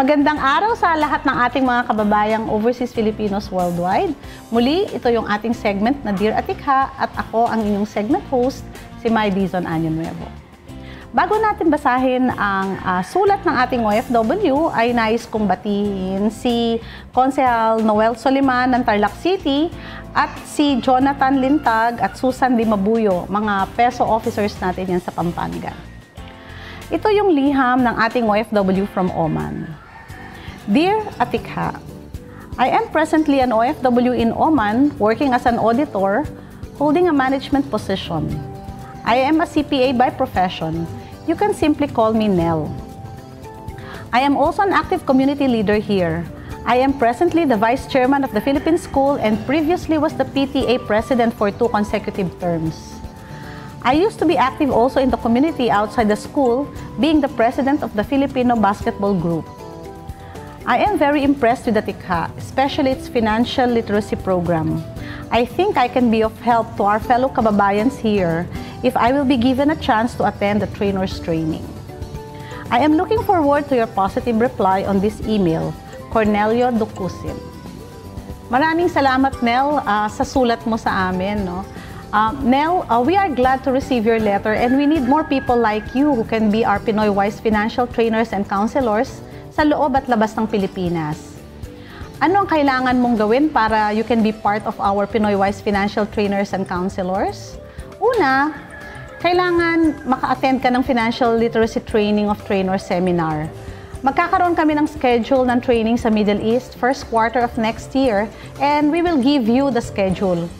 Magandang araw sa lahat ng ating mga kababayang overseas Filipinos worldwide. Muli, ito yung ating segment na Dear Atikha at ako ang inyong segment host, si May Dizon Año Nuevo. Bago natin basahin ang sulat ng ating OFW, ay nais kong batiin si Konsehal Noel Soliman ng Tarlac City at si Jonathan Lintag at Susan Di Mabuyo, mga PESO officers natin yan sa Pampanga. Ito yung liham ng ating OFW from Oman. Dear Atikha, I am presently an OFW in Oman working as an auditor holding a management position. I am a CPA by profession. You can simply call me Nell. I am also an active community leader here. I am presently the Vice Chairman of the Philippine School and previously was the PTA President for 2 consecutive terms. I used to be active also in the community outside the school, being the President of the Filipino Basketball Group. I am very impressed with Atikha, especially its financial literacy program. I think I can be of help to our fellow kababayans here if I will be given a chance to attend the trainer's training. I am looking forward to your positive reply on this email. Cornelio Ducusin. Maraming salamat, Nell, sa sulat mo sa amin. No? Nell, we are glad to receive your letter and we need more people like you who can be our Pinoy-wise financial trainers and counselors sa loob at labas ng Pilipinas. Ano ang kailangan mong gawin para you can be part of our Pinoy-wise financial trainers and counselors? Una, kailangan maka-attend ka ng Financial Literacy Training of Trainers Seminar. Magkakaroon kami ng schedule ng training sa Middle East first quarter of next year and we will give you the schedule.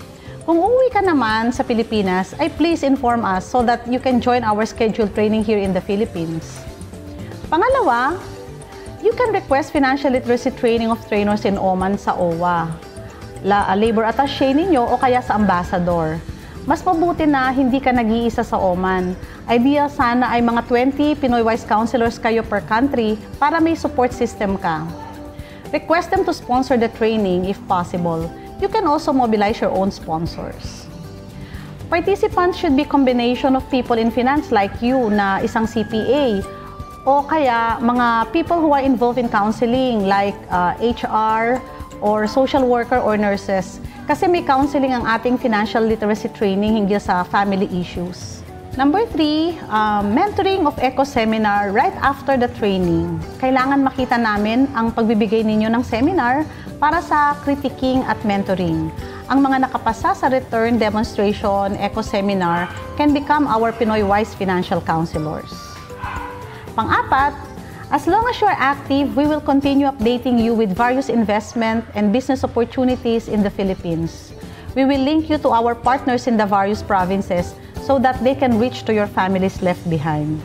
Kung uuwi ka naman sa Pilipinas, ay please inform us so that you can join our scheduled training here in the Philippines. Pangalawa, you can request financial literacy training of trainers in Oman sa OWA, labor attaché ninyo o kaya sa ambassador. Mas mabuti na hindi ka nag-iisa sa Oman. Idea sana ay mga 20 Pinoy-wise counselors kayo per country para may support system ka. Request them to sponsor the training if possible. You can also mobilize your own sponsors. Participants should be combination of people in finance like you na isang CPA o kaya mga people who are involved in counseling like HR or social worker or nurses. Kasi may counseling ang ating financial literacy training hinggil sa family issues. Number 3, mentoring of ECO seminar right after the training. Kailangan makita namin ang pagbibigay ninyo ng seminar para sa critiquing at mentoring. Ang mga nakapasa sa return demonstration ECO seminar can become our Pinoy-wise financial counselors. Pang-apat, as long as you are active, we will continue updating you with various investment and business opportunities in the Philippines. We will link you to our partners in the various provinces so that they can reach to your families left behind.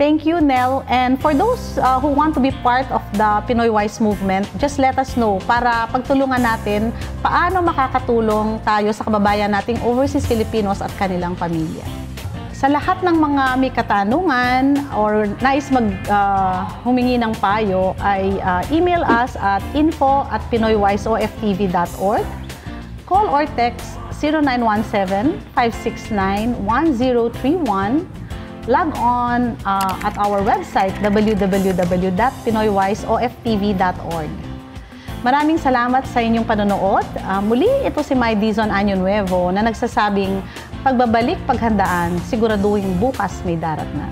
Thank you, Nell. And for those who want to be part of the Pinoy-wise movement, just let us know para pagtulungan natin paano makakatulong tayo sa kababayan nating overseas Filipinos at kanilang pamilya. Sa lahat ng mga may katanungan or nais humingi ng payo ay email us at info@pinoywiseoftv.org, call or text 0917-569-1031, log on at our website www.pinoywiseoftv.org. Maraming salamat sa inyong panonood. Muli, ito si May Dizon Año Nuevo na nagsasabing pagbabalik, paghandaan, siguraduhin bukas may darat na.